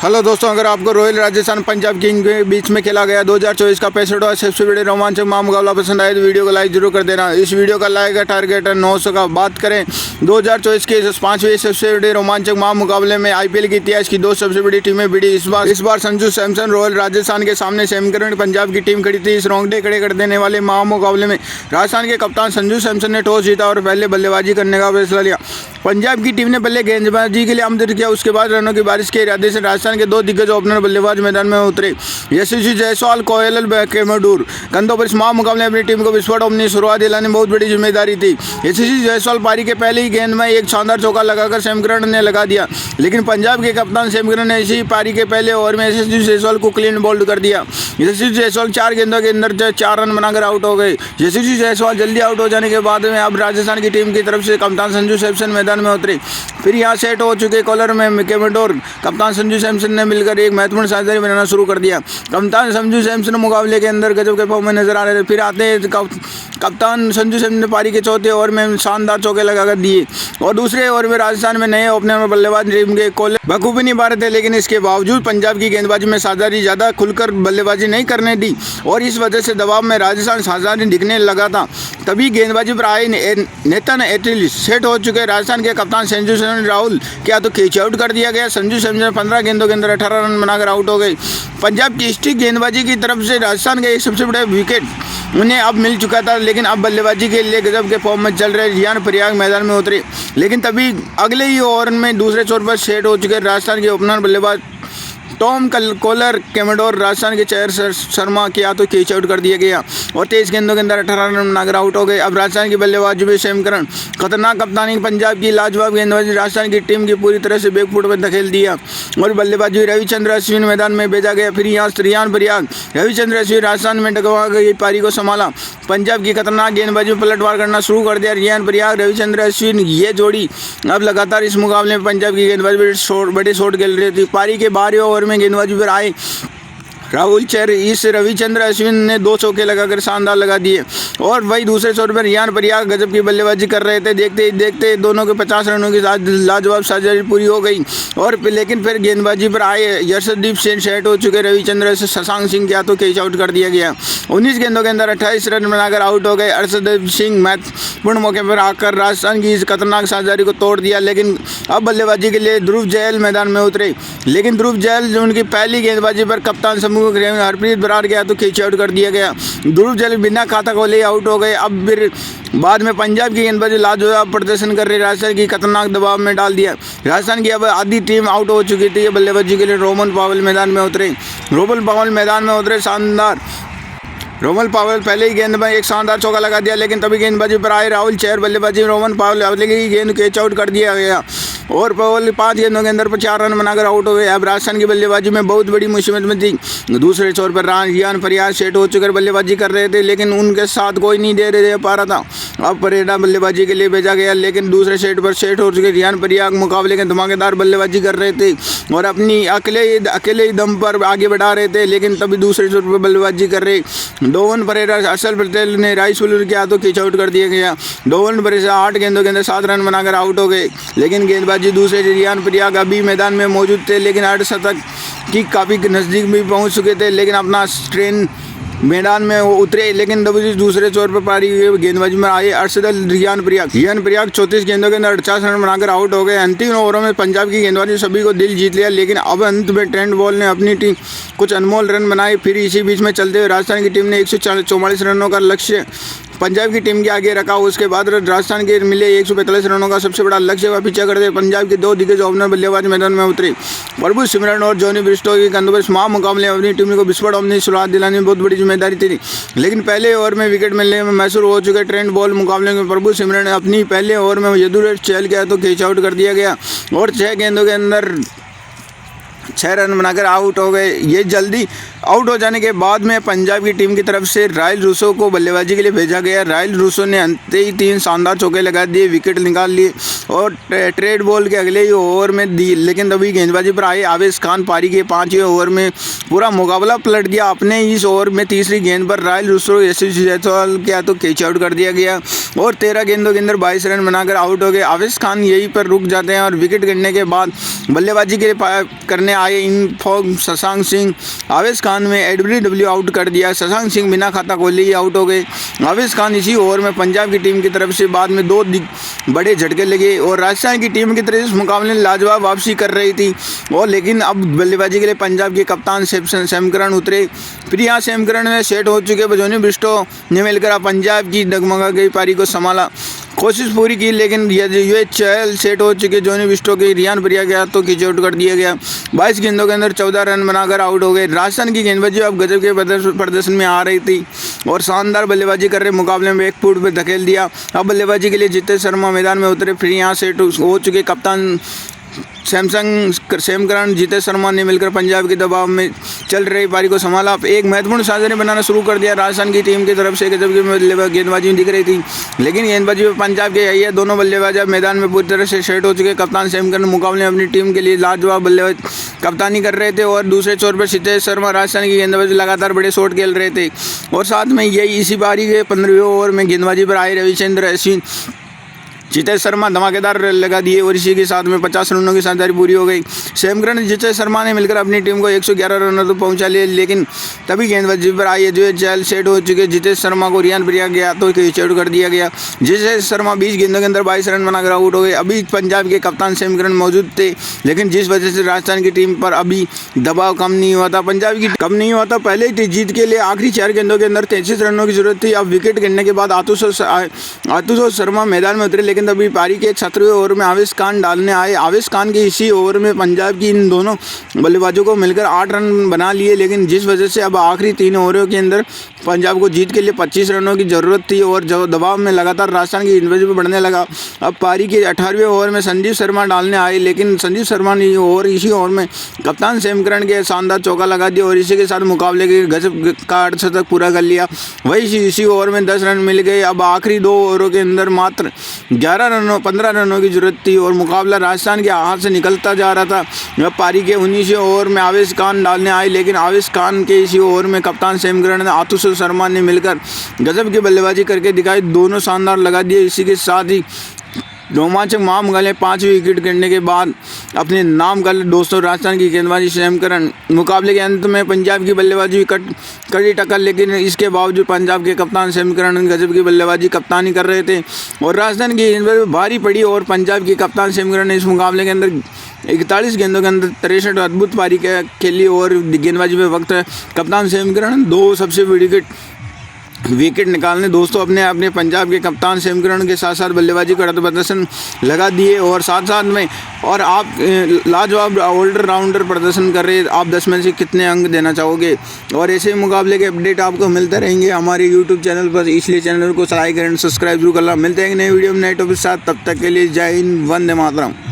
Hello दोस्तों, अगर आपको रॉयल राजस्थान पंजाब किंग के बीच में खेला गया 2024 का 65वां सबसे बड़े रोमांचक मुकाबला पसंद आए तो वीडियो को लाइक जरूर कर देना। इस वीडियो का लाइक का टारगेट है 900 का। बात करें 2024 के इस 5वें सबसे बड़े रोमांचक मुकाबले में आईपीएल के इतिहास की दो सबसे बड़ी टीमें भिड़ी। इस बार संजू सैमसन रॉयल राजस्थान के सामने सेमीकरण पंजाब की टीम खड़ी थी। इस रोंगटे खड़े कर देने वाले मुकाबले में राजस्थान के कप्तान संजू सैमसन ने टॉस जीता और पहले बल्लेबाजी करने का फैसला लिया। पंजाब की टीम ने पहले गेंदबाजी के लिए आमंत्रित किया। उसके बाद रनों की बारिश के इरादे से राजस्थान के दो दिग्गज ओपनर बल्लेबाज मैदान में उतरे। यशस्वी जायसवाल, कोयल कैमडूर कंधों पर इस मुकाबले में अपनी टीम को विस्फोट अपनी शुरुआत दिलाने में बहुत बड़ी जिम्मेदारी थी। यशस्वी जायसवाल पारी के पहले ही गेंद में एक शानदार चौका लगाकर सेमीकरण ने लगा दिया, लेकिन पंजाब के कप्तान सेमीकरण ने इसी पारी के पहले ओवर में यशस्वी जायसवाल को क्लीन बोल्ड कर दिया। यशस्वी जायसवाल 4 गेंदों के अंदर 4 रन बनाकर आउट हो गए। यशस्वी जायसवाल जल्दी आउट हो जाने के बाद में अब राजस्थान की टीम की तरफ से कप्तान संजू सैमसन मैदान में उतरे। फिर यहाँ सेट हो चुके कॉलर में कैमडोर कप्तान संजू सैमसन ने मिलकर एक महत्वपूर्ण साझेदारी बनाना शुरू कर दिया। कप्तान संजू सैमसन मुकाबले के अंदर गजब के फॉर्म में नजर आ रहे थे। फिर आते कप्तान संजू सैमसन ने पारी के चौथे ओवर में शानदार चौके लगाकर दिए और दूसरे ओवर में राजस्थान में नए ओपनर बल्लेबाज टीम के कोले बखूबी नहीं पा रहे थे, लेकिन इसके बावजूद पंजाब की गेंदबाजी में साझेदारी ज़्यादा खुलकर बल्लेबाजी नहीं करने दी और इस वजह से दबाव में राजस्थान साझेदारी दिखने लगा था। तभी गेंदबाजी पर आए नेतन एटिलिस सेट हो चुके राजस्थान के कप्तान संजू सैमसन राहुल क्या तो कैच आउट कर दिया गया। संजू सैमसन 15 गेंदों के अंदर 18 रन बनाकर आउट हो गए। पंजाब की स्टिक गेंदबाजी की तरफ से राजस्थान के एक सबसे बड़े विकेट उन्हें अब मिल चुका था, लेकिन अब बल्लेबाजी के लिए गजब के फॉर्म में चल रहे रियान पराग मैदान में उतरे। लेकिन तभी अगले ही ओवर में दूसरे छोर पर सेट हो चुके राजस्थान के ओपनर बल्लेबाज टॉम कोलर कैमडोर राजस्थान के चेयर शर्मा के हाथों कैच आउट कर दिया गया और 23 गेंदों के अंदर 18 रन बनाकर आउट हो गए। अब राजस्थान की बल्लेबाजी में सेमीकरण खतरनाक कप्तानी पंजाब की लाजवाब गेंदबाजी राजस्थान की टीम की पूरी तरह से बैकफुट पर धकेल दिया और बल्लेबाजी रविचंद्र अश्विन मैदान में भेजा गया। फिर यहाँ रियान पराग रविचंद्र अश्विन राजस्थान में डगवा गई पारी को संभाला। पंजाब की खतरनाक गेंदबाजी में पलटवार करना शुरू कर दिया। रियान पराग रविचंद्र अश्विन ये जोड़ी अब लगातार इस मुकाबले में पंजाब की गेंदबाजी बड़े शॉट खेल रही थी। पारी के 12वें ओवर में गेंदबाजी पर आए राहुल चेर इस रविचंद्र अश्विन ने 2 चौके लगाकर शानदार लगा दिए और वही दूसरे छोर पर रियान पराग गजब की बल्लेबाजी कर रहे थे। देखते ही देखते दोनों के 50 रनों की लाजवाब साझेदारी पूरी हो गई और लेकिन फिर गेंदबाजी पर आए यशदीप सिंह सेट हो चुके रविचंद्र से शशांक सिंह के हाथों कैच आउट कर दिया गया। 19 गेंदों के अंदर 28 रन बनाकर आउट हो गए। अर्शदीप सिंह महत्वपूर्ण मौके पर आकर राजस्थान की इस खतरनाक साझेदारी को तोड़ दिया, लेकिन अब बल्लेबाजी के लिए ध्रुव जैल मैदान में उतरे। लेकिन ध्रुव जैल उनकी पहली गेंदबाजी पर कप्तान समूह हरप्रीत बराड़ गया तो कैच आउट कर दिया गया। ध्रुव जैल बिना खाता खोले आउट हो गए। अब फिर बाद में पंजाब की गेंदबाजी लाजवाब प्रदर्शन कर रही राजस्थान की खतरनाक दबाव में डाल दिया। राजस्थान की अब आधी टीम आउट हो चुकी थी। बल्लेबाजी के लिए रोमन पावल मैदान में उतरे। रोमन पावल पहले ही गेंद में एक शानदार चौका लगा दिया, लेकिन तभी गेंदबाजी पर आए राहुल चेर बल्लेबाजी रोमन पावल अगले ही गेंद कैच आउट कर दिया गया और पावल 5 गेंदों के अंदर 4 रन बनाकर आउट हो गए। अब राजस्थान की बल्लेबाजी में बहुत बड़ी मुसीबत में थी। दूसरे छोर पर रियान पराग सेट हो चुकर बल्लेबाजी कर रहे थे, लेकिन उनके साथ कोई नहीं दे पा रहा था। अब परेडा बल्लेबाजी के लिए भेजा गया, लेकिन दूसरे सेट पर सेट हो चुके रियान पराग मुकाबले के धमाकेदार बल्लेबाजी कर रहे थे और अपनी अकेले ही दम पर आगे बढ़ा रहे थे। लेकिन तभी दूसरे छोर पर बल्लेबाजी कर रहे डोवन परेरा असल पटेल ने राइसुलर के हाथों कैच आउट कर दिया गया। डोवन परेरा 8 गेंदों के अंदर 7 रन बनाकर आउट हो गए, लेकिन गेंदबाजी दूसरे रियान पराग अभी मैदान में मौजूद थे, लेकिन 8 शतक की काफ़ी नज़दीक भी पहुंच चुके थे, लेकिन अपना ट्रेन मैदान में वो उतरे। लेकिन दूसरे छोर पर पारी गेंदबाजी में आए रियान पराग 34 गेंदों के अंदर 50 रन बनाकर आउट हो गए। अंतिम ओवरों में पंजाब की गेंदबाजी सभी को दिल जीत लिया, लेकिन अब अंत में ट्रेंट बॉल ने अपनी टीम कुछ अनमोल रन बनाए। फिर इसी बीच में चलते हुए राजस्थान की टीम ने 144 रनों का लक्ष्य पंजाब की टीम के आगे रखा। उसके बाद राजस्थान के मिले 145 रनों का सबसे बड़ा लक्ष्य व पीछा करते पंजाब के 2 दिग्गज ओपनर बल्लेबाज मैदान में उतरे। प्रभु सिमरन और जॉनी ब्रिस्टो के कंधों पर मुकाबले में अपनी टीम को विस्फोट अपनी शुरुआत दिलाने में बहुत बड़ी जिम्मेदारी थी, लेकिन पहले ओवर में विकेट मिलने में मैसूर हो चुके ट्रेंट बॉल मुकाबले में प्रभु सिमरन ने अपनी पहले ओवर में यदुराज चहल के तो कैच आउट कर दिया गया और 6 गेंदों के अंदर 6 रन बनाकर आउट हो गए। ये जल्दी आउट हो जाने के बाद में पंजाब की टीम की तरफ से रायल रूसो को बल्लेबाजी के लिए भेजा गया। रायल रूसो ने अंत ही 3 शानदार चौके लगा दिए, विकेट निकाल लिए और ट्रेड बॉल के अगले ही ओवर में दी, लेकिन तभी गेंदबाजी पर आए आवेश खान पारी के 5वें ओवर में पूरा मुकाबला पलट दिया। अपने इस ओवर में तीसरी गेंद पर रायल रूसो यशस्वी जायसवाल के हाथों कैच आउट कर दिया गया और 13 गेंदों के अंदर 22 रन बनाकर आउट हो गए। आवेश खान यहीं पर रुक जाते हैं और विकेट गिरने के बाद बल्लेबाजी के लिए करने डालने आए इनफॉर्म शशांक सिंह। आवेश खान में एडब्ल्यूडब्ल्यू आउट कर दिया। शशांक सिंह बिना खाता खोले ही आउट हो गए। आवेश खान इसी ओवर में पंजाब की टीम की तरफ से बाद में 2 बड़े झटके लगे और राजस्थान की टीम की तरफ इस मुकाबले में लाजवाब वापसी कर रही थी। और लेकिन अब बल्लेबाजी के लिए पंजाब के कप्तान सैम करन उतरे। फिर यहाँ सैम करन में सेट हो चुके जोनी ब्रिस्टो ने मिलकर पंजाब की डगमगा गई पारी को संभाला, कोशिश पूरी की, लेकिन ये चहल सेट हो चुके जोनी ब्रिस्टो के रियान परिया गया तो खींच आउट कर दिया गया। 22 गेंदों के अंदर 14 रन बनाकर आउट हो गए। राजस्थान की गेंदबाजी अब गजब के प्रदर्शन में आ रही थी और शानदार बल्लेबाजी कर रहे मुकाबले में एक फुट पे धकेल दिया। अब बल्लेबाजी के लिए जितेश शर्मा मैदान में उतरे। फिर यहाँ सेट हो चुके कप्तान सैम करन जितेश शर्मा ने मिलकर पंजाब के दबाव में चल रही पारी को संभाला। एक महत्वपूर्ण साझेदारी बनाना शुरू कर दिया। राजस्थान की टीम की तरफ से गजब की गेंदबाजी दिख रही थी, लेकिन गेंदबाजी में पंजाब के यही है। दोनों बल्लेबाज मैदान में पूरी तरह से सेट हो चुके। कप्तान सैम करन मुकाबले में अपनी टीम के लिए लाजवाब बल्लेबाज कप्तानी कर रहे थे और दूसरे छोर पर जितेश शर्मा राजस्थान की गेंदबाजी लगातार बड़े शॉट खेल रहे थे। और साथ में यही इसी पारी के 15वें ओवर में गेंदबाजी पर आए रविचंद्र अश्विन, जितेश शर्मा धमाकेदार लगा दिए और इसी के साथ में 50 रनों की साझेदारी पूरी हो गई। सैम करन जितेश शर्मा ने मिलकर अपनी टीम को 111 रनों तक पहुंचा लिए, लेकिन तभी गेंदबाजी पर आई जो चहल सेट हो चुके जितेश शर्मा को रियान परिया गया तो खींच आउट कर दिया गया। जितेश शर्मा 20 गेंदों के अंदर 22 रन बनाकर आउट हो गए। अभी पंजाब के कप्तान सैम करन मौजूद थे, लेकिन जिस वजह से राजस्थान की टीम पर अभी दबाव कम नहीं हुआ था, पंजाब की कम नहीं हुआ था। पहले ही जीत के लिए आखिरी 4 गेंदों के अंदर 33 रनों की जरूरत थी। अब विकेट गिरने के बाद आतुष शर्मा मैदान में उतरे, लेकिन तभी पारी के 17वें ओवर में आवेश खान डालने आए। आवेश खान के इसी ओवर में पंजाब की इन दोनों बल्लेबाजों को मिलकर 8 रन बना लिए, लेकिन जिस वजह से अब आखिरी 3 ओवरों के अंदर पंजाब को जीत के लिए 25 रनों की जरूरत थी और जो दबाव में लगातार राजस्थान की गेंदबाजी पर बढ़ने लगा। अब पारी के 18वें ओवर में संजीव शर्मा डालने आए, लेकिन संजीव शर्मा ने इसी ओवर में कप्तान सैम करन के शानदार चौका लगा दिया और इसी के साथ मुकाबले के गजब का अर्धशतक पूरा कर लिया। वही इसी ओवर में 10 रन मिल गए। अब आखिरी 2 ओवरों के अंदर मात्र 15 रनों की जरूरत थी और मुकाबला राजस्थान के हाथ से निकलता जा रहा था। अब पारी के 19वें ओवर में आवेश खान डालने आए, लेकिन आवेश खान के इसी ओवर में कप्तान सैम करन ने आतुष शर्मा ने मिलकर गजब की बल्लेबाजी करके दिखाई, दोनों शानदार लगा दिए। इसी के साथ ही रोमांचक महामुकाबले 5 विकेट गिरने के बाद अपने नाम कर दोस्तों राजस्थान की गेंदबाजी सैम करन। मुकाबले के अंत में पंजाब की बल्लेबाजी कड़ी टक्कर, लेकिन इसके बावजूद पंजाब के कप्तान सैम करन गजब की बल्लेबाजी कप्तानी कर रहे थे और राजस्थान की गेंदबाजी भारी पड़ी और पंजाब के कप्तान सैम करन ने इस मुकाबले के अंदर 41 गेंदों के अंदर 63 अद्भुत पारी खेली और गेंदबाजी में वक्त कप्तान सैम करन 2 सबसे बड़ी विकेट निकालने दोस्तों अपने पंजाब के कप्तान सैम करन के साथ साथ बल्लेबाजी का प्रदर्शन लगा दिए और साथ में और आप लाजवाब ऑलराउंडर प्रदर्शन कर रहे। आप 10 में से कितने अंक देना चाहोगे? और ऐसे मुकाबले के अपडेट आपको मिलते रहेंगे हमारे YouTube चैनल पर, इसलिए चैनल को लाइक एंड सब्सक्राइब जरूर करना। मिलते हैं नए वीडियो में नए टॉपिक के साथ, तब तक के लिए जय हिंद, वंदे मातरम।